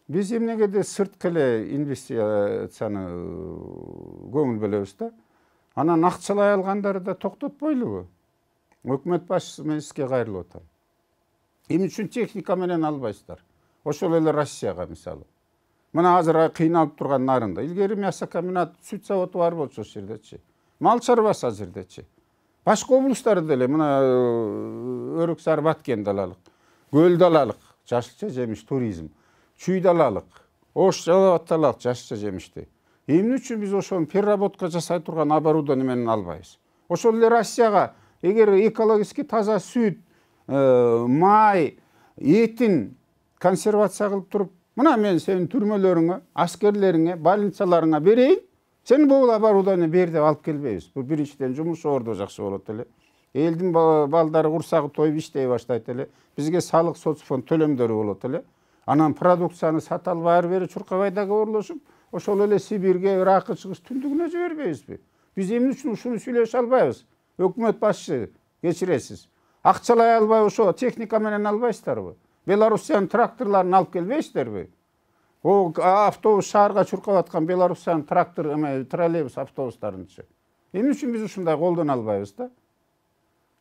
Биз эмнеге сырткы эле инвестицияны көңүл бөлөбүз да. Анан акчалай алгандары да токтотпойлубу? Өкмөт башчысы менен сизге кайрылып атам. Эмне үчүн техника менен албайсыздар? Ошол эле Россияга мисалы. Мына азыр кыйналып турган нарында. Илгери мясокомбинат, сүт заводу бар болчу ошол жердечи. Мал чарбасы ал жердечи. Башка облустарда деле мына Өрүксары Баткенди алалык, Көлдү алалык, жашылча жемиш туризм. Чүйдү алалык, Ош Жалал алалык, жашылча жемишти. Эмне үчүн биз ошону переработка жасай турган оборудование менен албайбыз? Ошол эле Россияга эгер экологически таза сүт, май, этин консервация кылып туруп, мына мен сенин түрмөлөрүңө, аскерлериңе, больницаларыңа берейин, сен бул оборудование бер деп алып келбейбиз. Бул биринчиден жумуш орду жакшы болот эле. Элдин балдары курсагы тоюп иштей баштайт эле. Бизге салык соцфонд төлөмдөрү болот эле. Анан продукцияны сата албай ары бери Чуркабайдагы орлошуп, ошол эле Сибирге, Иракка, Чыгыш түндүгүнө жибербейбизби? Биз эмне үчүн ушуну сүйлөшө албайбыз? Өкмөт башчы, кечиресиз. Акчалай албай ошо техника менен албайсыздарбы? Белоруссиянын тракторларын алып келбейсиздерби? О автобус шаарга чуркап аткан Белоруссиянын трактор, троллейбус автобустарынчы. Эмне үчүн биз ушундай колдоно албайбыз да?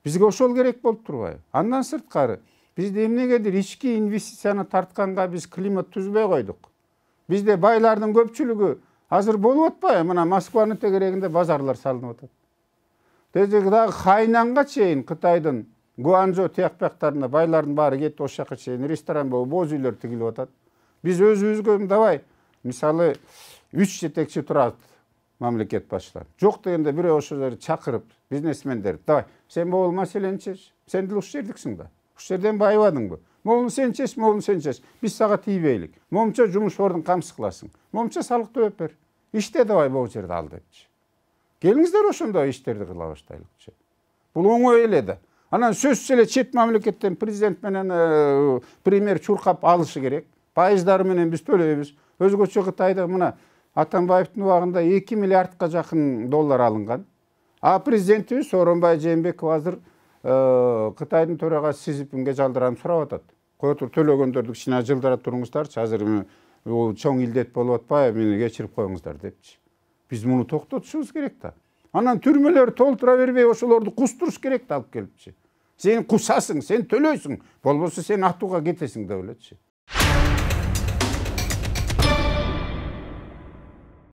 Бизге ошол керек болуп турбайбы? Андан сырткары бизде эмнегедир ички инвестицияны тартканга биз климат түзбөй койдук. Бизде байлардын көпчүлүгү азыр болуп атпайбы? Мына Москванын тегерегинде базарлар салынып атат. Дагы Хайнанга чейин Кытайдын Гуанчжоу тияк-бияктарына байлардын баары кетип ошол жака чейин ресторан болуп, боз үйлөр тигилип атат. Биз өзүбүзгө давай, мисалы 3 жетекчи турат мамлекет башчылары. Жок дегенде бирөө ошол жерди чакырып, бизнесмендерди, давай, сен бул маселени чеч. Сен деле ушул жердиксиң да. Ушул жерден байыбадыңбы? Могуну сен чеч, могуну сен чеч. Биз сага тийбейлик. Момча жумуш ордун камсыз кыласың. Момча салык төлөп бер. Иште давай бул жерди ал депчи. Келиңиздер ошондой иштерди кыла баштайлыкчы. Бул оңой эле да. Анан сөзсүз эле чет мамлекеттен президент менен премьер чуркап алышы керек. Пайыздары менен биз төлөйбүз. Өзгөчө Кытайда мына Атамбаевдин убагында 2 миллиардка жакын доллар алынган. А президентибиз Сооронбай Жээнбеков азыр Кытайдын төрагасы Си Цзиньпинге жалдырам сурап атат. Кое туруп төлөгөндөрдү кичине жылдыра туруңуздарчы, азыр бул чоң илдет болуп атпайбы, мени кечирип коюңуздар депчи. Биз муну токтотушубуз керек да. Анан түрмөлөр толтура бербей ошолорду кустуруш керек да алып келипчи. Сен кусасың, сен төлөйсүң, болбосо сен атууга кетесиң деп элечи.